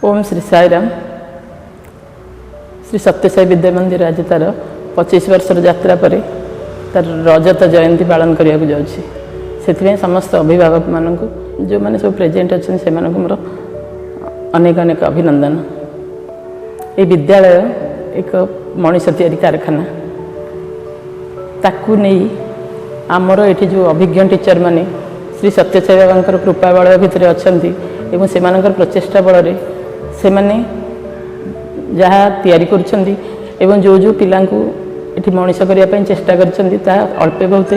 ओम श्री साईराम। श्री सत्यसाई विद्या मंदिर आज तार 25 वर्षर यात्रा पर तार रजत जयंती पालन करने को जाऊँगी। से समस्त अभिभावक मान जो मैंने सब प्रेजेंट अच्छे से मोर अनेक अनेक अभिनंदन। ये विद्यालय एक मनीष तैयारी कारखाना ताकू नहीं आमर ये जो अभिज्ञ टीचर माने श्री सत्यसाई बाबा कृपा बल भितर अच्छा से प्रचेषा बल से माने जहाँ तैयारी करुँच जो जो पिला ये मनीष करने चेष्टा कर अल्पे बहुत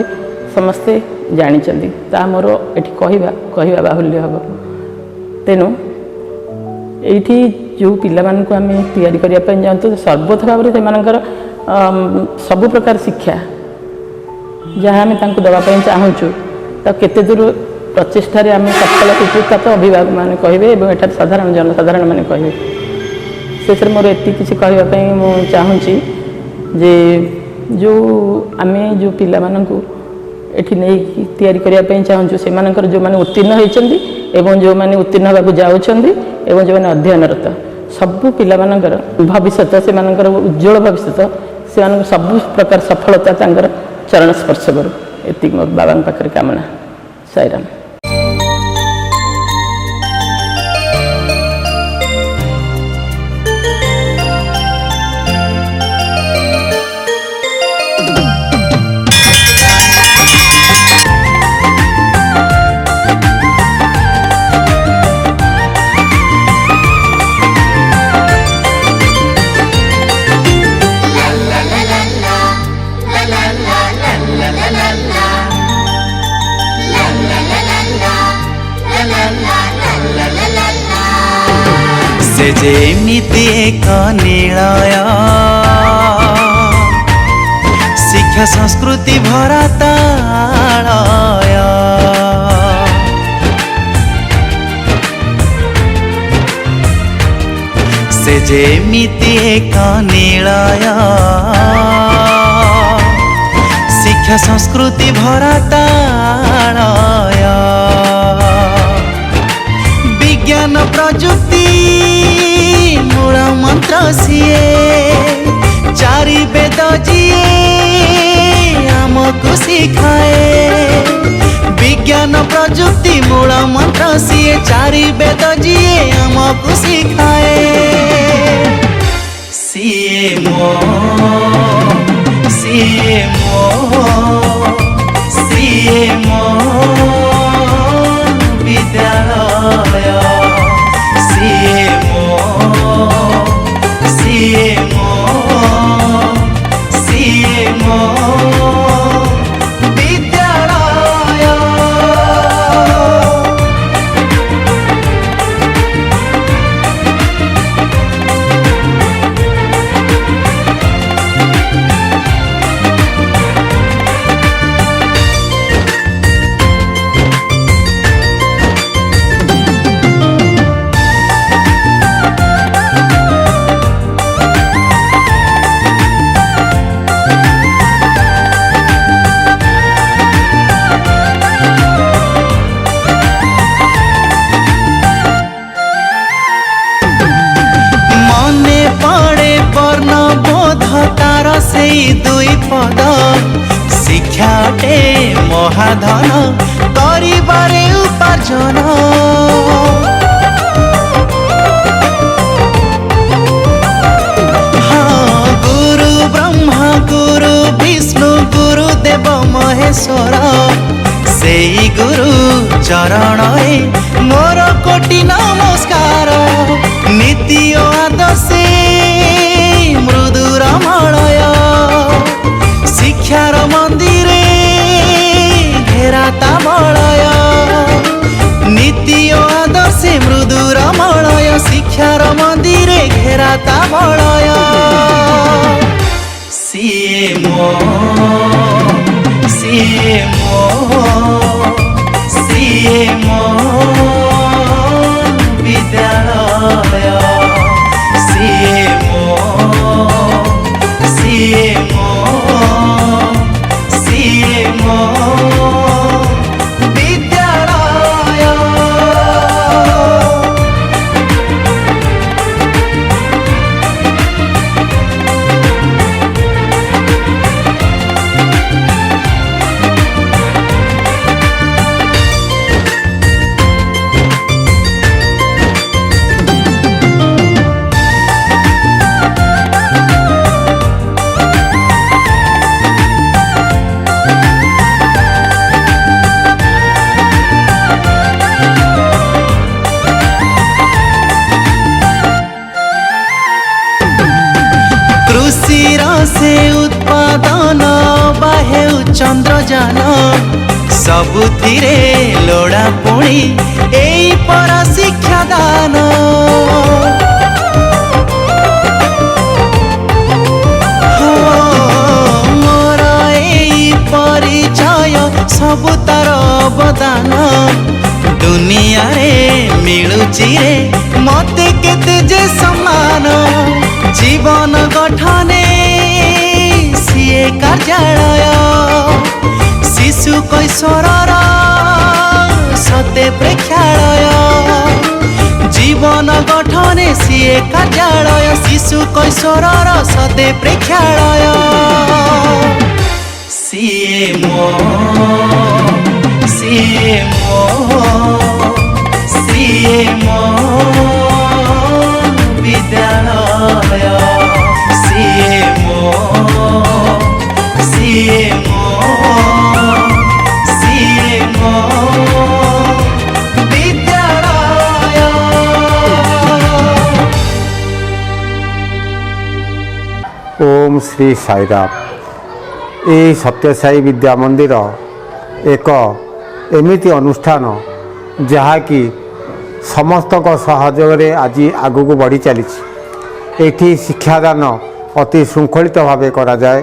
समस्ते जानी मोर ये कहवा बाहुल्य हम। तेणु ये जो पिला आम तैयारी करने जातु सर्वथा भाव से सबु प्रकार शिक्षा जहाँ आम दवाई चाहूँ तो केते दूर प्रचेषा आम सफल होता तो अभिभावक मैंने कहे एठार साधारण जनसाधारण मैंने कहे शेष मोर ये किसी कहवाई चाहूँ जे जो आम जो पिला मानू एठी नहीं तैयारी करने चाहूँ से जो मैंने उत्तीर्ण होती जो मैंने उत्तीर्ण होगा जाऊँगी जो मैंने अध्ययनरत सबू पिला भविष्य से उज्ज्वल भविष्य से सबू प्रकार सफलता चरण स्पर्श करूँ ये मो बाबा पाखे कामना। साईराम। से जेमिति एक निलय शिक्षा संस्कृति भरा तालय से जेमिति एक निलय शिक्षा संस्कृति भरा तालय विज्ञान प्रजुक्ति मूल मंत्र सीए चारि वेद जीए आमको सिखाए विज्ञान प्रजुक्ति मूल मंत्र सीए चारि वेद जीए आमको सिखाए सीए मो विद्यालय से दुई पद शिक्षाटे महाधन करिबारे उपार्जन हाँ गुरु ब्रह्मा गुरु विष्णु गुरुदेव महेश्वर से गुरु चरण मोर कोटि नमस्कार नीति आदर्शे मृदुर मलय शिक्षार मंदिरे घेराता मलय नीति आदर्शे मृदुर मलय शिक्षार मंदिरे घेराता मलय सीए मो विद्यालय सीए मो विद्यालय ସେ ଉତ୍ପାଦନ ବା ହେଉ ଚନ୍ଦ୍ରଯାନ ସବୁଥିରେ ଲୋଡ଼ା ପୁଣି ଏଇ ପର ଶିକ୍ଷାଦାନ। ମୋର ଏଇ ପରିଚୟ ସବୁ ତାର ଅବଦାନ ଦୁନିଆରେ ମିଳୁଛି ରେ ମତେ କେତେ ଯେ ସମ୍ମାନ। ଜୀବନ ଗଠନେ ସିଏ କାର୍ଯ୍ୟାଳୟ ଶିଶୁ କୈଶୋରର ସତେ ପ୍ରେକ୍ଷାଳୟ। ଜୀବନ ଗଠନେ ସିଏ କାର୍ଯ୍ୟାଳୟ ଶିଶୁ କୈଶୋରର ସତେ ପ୍ରେକ୍ଷାଳୟ। ସିଏ ମୋ ବିଦ୍ୟାଳୟ। ସିଏ ମୋ ବିଦ୍ୟାଳୟ। ओम श्री साईराम। ये सत्यसाई विद्या मंदिर एक एमिति अनुष्ठान जहाँकि समस्त सहयोग आज आगू बढ़ी चली। एठी शिक्षादान अति श्रृंखलित भाव करा जाए।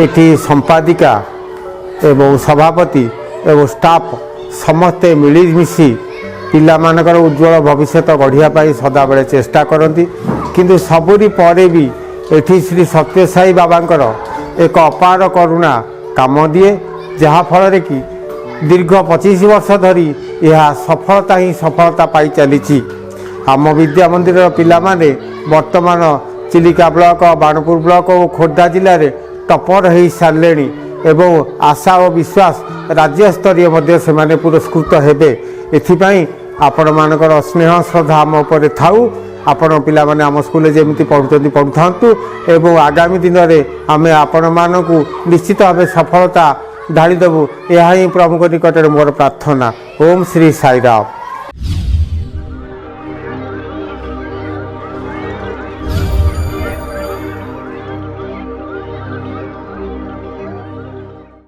एठी संपादिका एवं सभापति एवं स्टाफ समस्ते मिलीमिशि पिलामानकर उज्ज्वल भविष्य गढ़िया सदा बेले चेष्टा करती। किंतु सबुरी परे भी एठी श्री सत्यसाई बाबांकर एक अपार करुणा काम दिए जहाँफल कि दीर्घ 25 वर्ष धरी यह सफलता ही सफलता पाई चली। आम विद्या मंदिर पिलामाने वर्तमान चिलिका ब्लॉक बाणपुर ब्लॉक और खोर्धा जिले में टपर हो सारे एवं आशा और विश्वास राज्य स्तरीय मध्य से माने पुरस्कृत हेबे। एथिपाई आपण मानकर स्नेह श्रद्धा आम उपर थाऊ। आपण पिला माने आम स्कूल जमी पढ़ुं पढ़ुथांतु एवं आगामी दिन में आम आपण मानकु निश्चित भाव सफलता ढाली देबु। यह ही प्रभु निकट मोर प्रार्थना। ओम श्री साईराम।